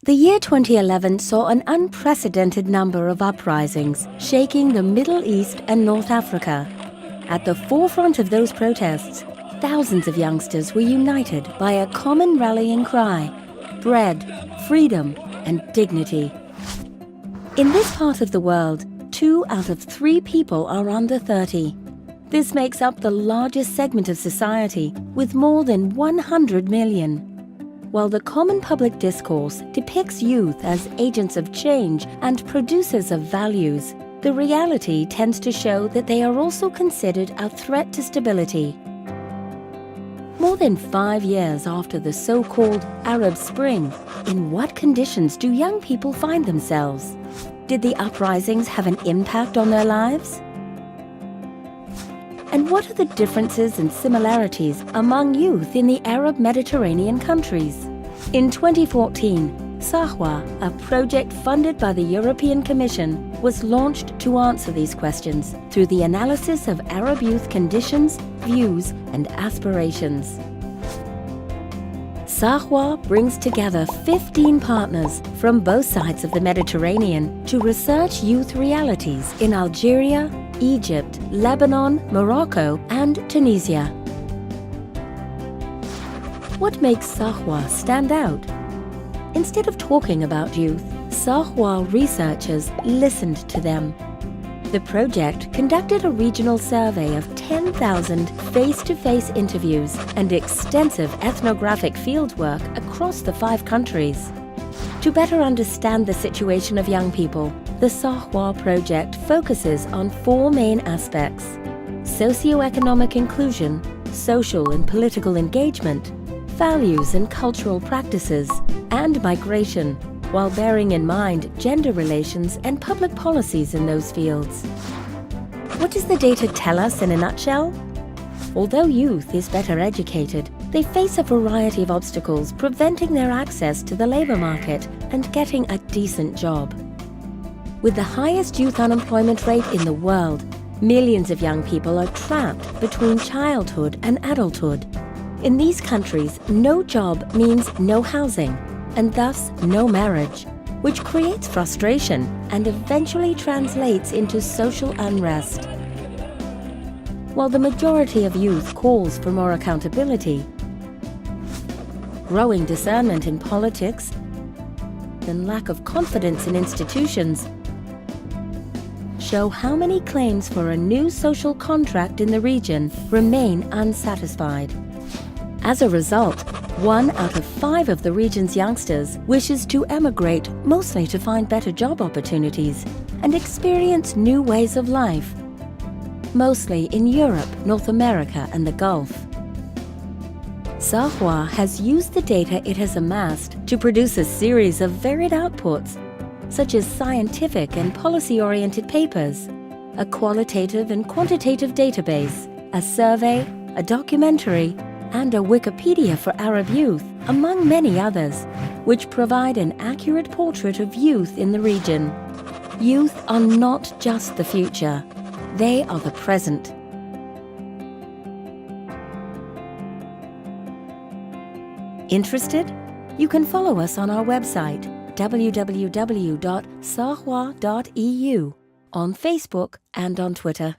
The year 2011 saw an unprecedented number of uprisings shaking the Middle East and North Africa. At the forefront of those protests, thousands of youngsters were united by a common rallying cry: bread, freedom, and dignity. In this part of the world, 2 out of 3 people are under 30. This makes up the largest segment of society, with more than 100 million. While the common public discourse depicts youth as agents of change and producers of values, the reality tends to show that they are also considered a threat to stability. More than 5 years after the so-called Arab Spring, in what conditions do young people find themselves? Did the uprisings have an impact on their lives? And what are the differences and similarities among youth in the Arab Mediterranean countries? In 2014, SAHWA, a project funded by the European Commission, was launched to answer these questions through the analysis of Arab youth conditions, views, and aspirations. SAHWA brings together 15 partners from both sides of the Mediterranean to research youth realities in Algeria, Egypt, Lebanon, Morocco, and Tunisia. What makes SAHWA stand out? Instead of talking about youth, SAHWA researchers listened to them. The project conducted a regional survey of 10,000 face-to-face interviews and extensive ethnographic fieldwork across the 5 countries. To better understand the situation of young people, the SAHWA Project focuses on 4 main aspects: socio-economic inclusion, social and political engagement, values and cultural practices, and migration, while bearing in mind gender relations and public policies in those fields. What does the data tell us in a nutshell? Although youth is better educated, they face a variety of obstacles preventing their access to the labor market and getting a decent job. With the highest youth unemployment rate in the world, millions of young people are trapped between childhood and adulthood. In these countries, no job means no housing, and thus no marriage, which creates frustration and eventually translates into social unrest. While the majority of youth calls for more accountability, growing discernment in politics, and lack of confidence in institutions show how many claims for a new social contract in the region remain unsatisfied. As a result, 1 out of 5 of the region's youngsters wishes to emigrate, mostly to find better job opportunities and experience new ways of life, mostly in Europe, North America, and the Gulf. SAHWA has used the data it has amassed to produce a series of varied outputs, such as scientific and policy-oriented papers, a qualitative and quantitative database, a survey, a documentary, and a Wikipedia for Arab youth, among many others, which provide an accurate portrait of youth in the region. Youth are not just the future, they are the present. Interested? You can follow us on our website, www.sahwa.eu, on Facebook and on Twitter.